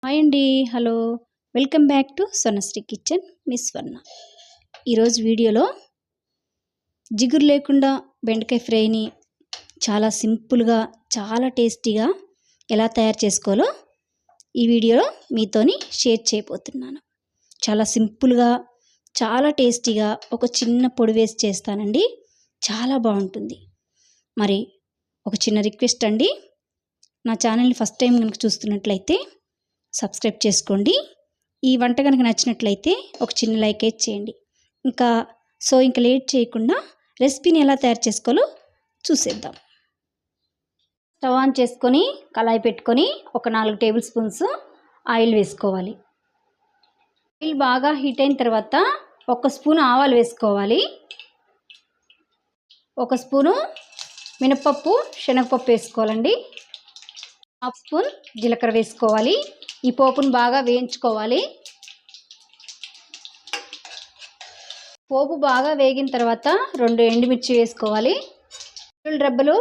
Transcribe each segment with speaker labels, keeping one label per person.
Speaker 1: Hi అండి. Hello. Welcome back to Swarnasri kitchen. Miss స్వర్ణ. ఈరోజు వీడియోలో జిగురు లేకుండా బెండకాయ ఫ్రైని చాలా సింపుల్గా, చాలా టేస్టీగా ఎలా తయారు చేసుకోవాలో ఈ వీడియోలో మీతోని షేర్ చేయబోతున్నాను. చాలా సింపుల్గా, చాలా టేస్టీగా ఒక చిన్న పొడి వేసి చేస్తానండి. చాలా బాగుంటుంది. మరి ఒక చిన్న రిక్వెస్ట్ అండి, నా ఛానల్ని ఫస్ట్ టైం కనుక చూస్తున్నట్లయితే సబ్స్క్రైబ్ చేసుకోండి. ఈ వంట కనుక నచ్చినట్లయితే ఒక చిన్న లైక్ అయితే చేయండి. ఇంకా లేట్ చేయకుండా రెసిపీని ఎలా తయారు చేసుకోవాలో చూసేద్దాం. స్టవ్ ఆన్ చేసుకొని కళాయి పెట్టుకొని ఒక 4 టేబుల్ స్పూన్స్ ఆయిల్ వేసుకోవాలి. ఆయిల్ బాగా హీట్ అయిన తర్వాత 1 స్పూన్ ఆవాలు వేసుకోవాలి. 1 స్పూను మినపప్పు, శనగపప్పు వేసుకోవాలండి. 1/2 స్పూన్ జీలకర్ర వేసుకోవాలి. ఈ పోపును బాగా వేయించుకోవాలి. పోపు బాగా వేగిన తర్వాత 2 ఎండుమిర్చి వేసుకోవాలి. వెల్లుల్లి రెబ్బలు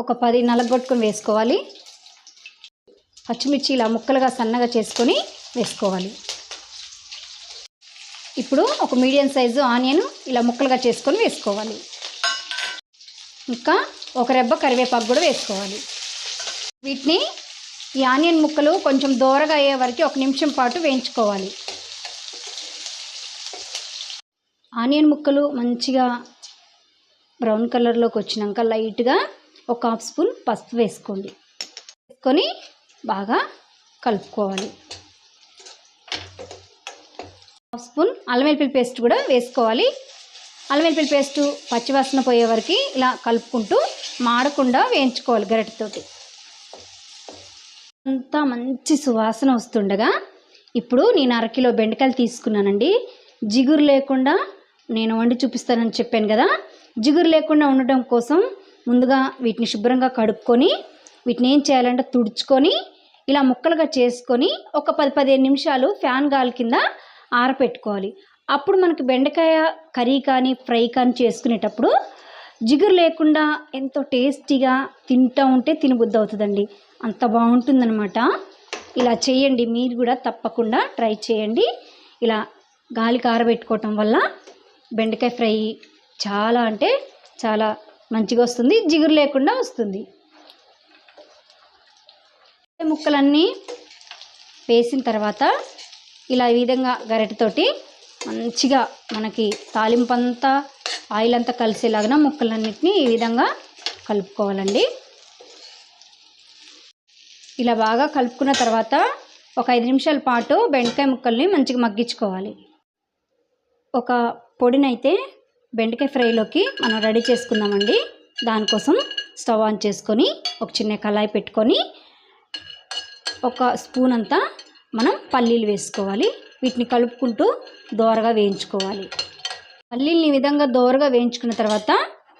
Speaker 1: ఒక 10 నలగొట్టుకొని వేసుకోవాలి. పచ్చిమిర్చి ఇలా ముక్కలుగా సన్నగా చేసుకొని వేసుకోవాలి. ఇప్పుడు ఒక మీడియం సైజు ఆనియన్ ఇలా ముక్కలుగా చేసుకొని వేసుకోవాలి. ఇంకా ఒక రెబ్బ కరివేపాకు కూడా వేసుకోవాలి. వీటిని ఈ ఆనియన్ ముక్కలు కొంచెం దోరగా అయ్యే వరకు 1 నిమిషం పాటు వేయించుకోవాలి. ఆనియన్ ముక్కలు మంచిగా బ్రౌన్ కలర్లోకి వచ్చినాక లైట్గా ఒక 1/2 స్పూన్ పసుపు వేసుకోండి. వేసుకొని బాగా కలుపుకోవాలి. 1/2 స్పూన్ అల్లం వెల్లుల్లి పేస్ట్ కూడా వేసుకోవాలి. అల్లం వెల్లుల్లి పేస్ట్ పచ్చివాసన పోయే వరకు ఇలా కలుపుకుంటూ మాడకుండా వేయించుకోవాలి గరిటెతోటి. అంతా మంచి సువాసన వస్తుండగా ఇప్పుడు నేను 1/2 కిలో బెండకాయలు తీసుకున్నానండి. జిగురు లేకుండా నేను వండి చూపిస్తానని చెప్పాను కదా. జిగురు లేకుండా ఉండటం కోసం ముందుగా వీటిని శుభ్రంగా కడుక్కొని వీటిని ఏం చేయాలంటే తుడుచుకొని ఇలా ముక్కలుగా చేసుకొని ఒక 10-15 నిమిషాలు ఫ్యాన్ గాలి కింద ఆరపెట్టుకోవాలి. అప్పుడు మనకి బెండకాయ కర్రీ కానీ ఫ్రై కానీ చేసుకునేటప్పుడు జిగురు లేకుండా ఎంతో టేస్టీగా తింటూ ఉంటే తినబుద్ధి అవుతుందండి. అంత బాగుంటుందన్నమాట. ఇలా చేయండి, మీరు కూడా తప్పకుండా ట్రై చేయండి. ఇలా గాలికి ఆరబెట్టుకోవటం వల్ల బెండకాయ ఫ్రై చాలా అంటే చాలా మంచిగా వస్తుంది, జిగురు లేకుండా వస్తుంది. ముక్కలన్నీ వేసిన తర్వాత ఇలా ఈ విధంగా గరిటెతోటి మంచిగా మనకి తాలింపంతా ఆయిల్ అంతా కలిసేలాగా ముక్కలన్నిటినీ ఈ విధంగా కలుపుకోవాలండి. ఇలా బాగా కలుపుకున్న తర్వాత ఒక 5 నిమిషాల పాటు బెండకాయ ముక్కల్ని మంచిగా మగ్గించుకోవాలి. ఒక పొడినైతే బెండకాయ ఫ్రైలోకి మనం రెడీ చేసుకుందామండి. దానికోసం స్టవ్ ఆన్ చేసుకొని ఒక చిన్న కళాయి పెట్టుకొని 1 స్పూన్ అంతా మనం పల్లీలు వేసుకోవాలి. వీటిని కలుపుకుంటూ దోరగా వేయించుకోవాలి. పల్లీలని ఈ విధంగా దోరగా వేయించుకున్న తర్వాత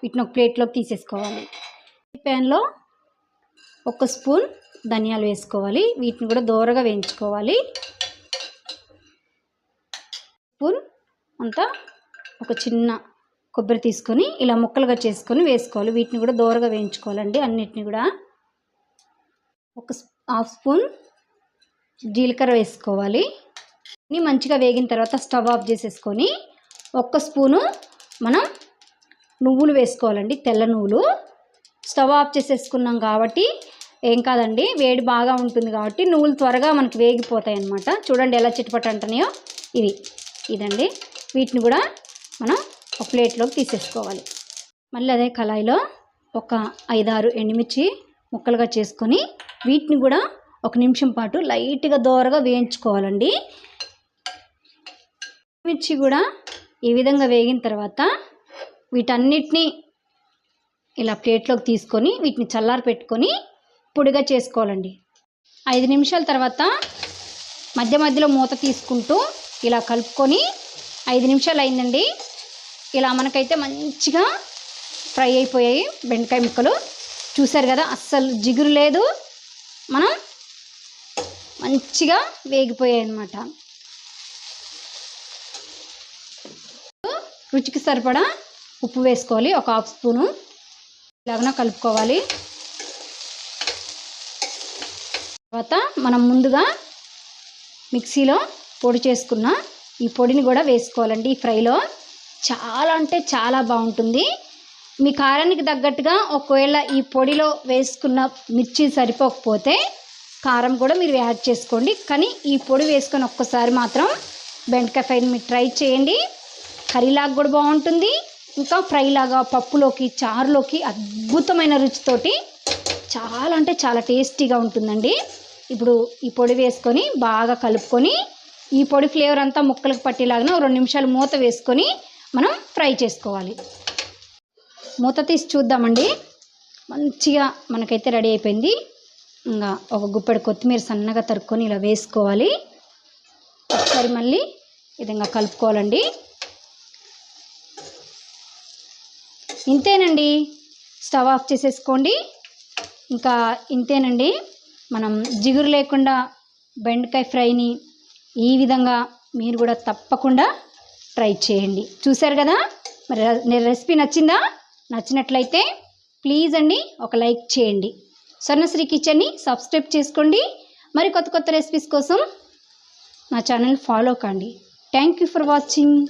Speaker 1: వీటిని ఒక ప్లేట్లోకి తీసేసుకోవాలి. ఈ ప్యాన్లో 1 స్పూన్ ధనియాలు వేసుకోవాలి. వీటిని కూడా దోరగా వేయించుకోవాలి. స్పూన్ అంతా ఒక చిన్న కొబ్బరి తీసుకొని ఇలా ముక్కలుగా చేసుకొని వేసుకోవాలి. వీటిని కూడా దోరగా వేయించుకోవాలండి. అన్నిటిని కూడా 1/2 స్పూన్ జీలకర్ర వేసుకోవాలి. ఇన్ని మంచిగా వేగిన తర్వాత స్టవ్ ఆఫ్ చేసేసుకొని 1 స్పూను మనం నువ్వులు వేసుకోవాలండి, తెల్ల నువ్వులు. స్టవ్ ఆఫ్ చేసేసుకున్నాం కాబట్టి ఏం కాదండి, వేడి బాగా ఉంటుంది కాబట్టి నువ్వులు త్వరగా మనకి వేగిపోతాయి అన్నమాట. చూడండి ఎలా చిటపట అంటున్నాయో. ఇదండి. వీటిని కూడా మనం ఒక ప్లేట్లోకి తీసేసుకోవాలి. మళ్ళీ అదే కళాయిలో ఒక 5-6 ఎండుమిర్చి ముక్కలుగా చేసుకొని వీటిని కూడా 1 నిమిషం పాటు లైట్గా దోరగా వేయించుకోవాలండి. మిర్చి కూడా ఈ విధంగా వేగిన తర్వాత వీటన్నిటినీ ఇలా ప్లేట్లోకి తీసుకొని వీటిని చల్లారి పెట్టుకొని పొడిగా చేసుకోవాలండి. 5 నిమిషాల తర్వాత మధ్య మధ్యలో మూత తీసుకుంటూ ఇలా కలుపుకొని 5 నిమిషాలు అయిందండి. ఇలా మనకైతే మంచిగా ఫ్రై అయిపోయాయి బెండకాయ ముక్కలు. చూసారు కదా, అస్సలు జిగురు లేదు, మనం మంచిగా వేగిపోయాయి అన్నమాట. రుచికి సరిపడా ఉప్పు వేసుకోవాలి. ఒక 1/2 స్పూను ఇలాగ కలుపుకోవాలి. తర్వాత మనం ముందుగా మిక్సీలో పొడి చేసుకున్న ఈ పొడిని కూడా వేసుకోవాలండి ఈ ఫ్రైలో. చాలా అంటే చాలా బాగుంటుంది. మీ కారానికి తగ్గట్టుగా ఒకవేళ ఈ పొడిలో వేసుకున్న మిర్చి సరిపోకపోతే కారం కూడా మీరు యాడ్ చేసుకోండి. కానీ ఈ పొడి వేసుకొని ఒక్కసారి మాత్రం బెండకాయ ఫ్రైని మీరు ట్రై చేయండి. కర్రీలాగా కూడా బాగుంటుంది, ఇంకా ఫ్రైలాగా పప్పులోకి చారులోకి అద్భుతమైన రుచితోటి చాలా అంటే చాలా టేస్టీగా ఉంటుందండి. ఇప్పుడు ఈ పొడి వేసుకొని బాగా కలుపుకొని ఈ పొడి ఫ్లేవర్ అంతా ముక్కలకు పట్టేలాగా 2 నిమిషాలు మూత వేసుకొని మనం ఫ్రై చేసుకోవాలి. మూత తీసి చూద్దామండి. మంచిగా మనకైతే రెడీ అయిపోయింది. ఇంకా ఒక గుప్పెడు కొత్తిమీర సన్నగా తరుక్కొని ఇలా వేసుకోవాలి. ఒకసారి మళ్ళీ ఈ విధంగా కలుపుకోవాలండి. ఇంతేనండి, స్టవ్ ఆఫ్ చేసేసుకోండి. ఇంకా ఇంతేనండి, మనం జిగురు లేకుండా బెండకాయ ఫ్రైని ఈ విధంగా మీరు కూడా తప్పకుండా ట్రై చేయండి. చూశారు కదా, మరి రెసిపీ నచ్చిందా? నచ్చినట్లయితే ప్లీజ్ అండి ఒక లైక్ చేయండి. స్వర్ణశ్రీ కిచెన్ని సబ్స్క్రైబ్ చేసుకోండి. మరి కొత్త కొత్త రెసిపీస్ కోసం నా ఛానల్ ఫాలో కండి. Thank you for watching.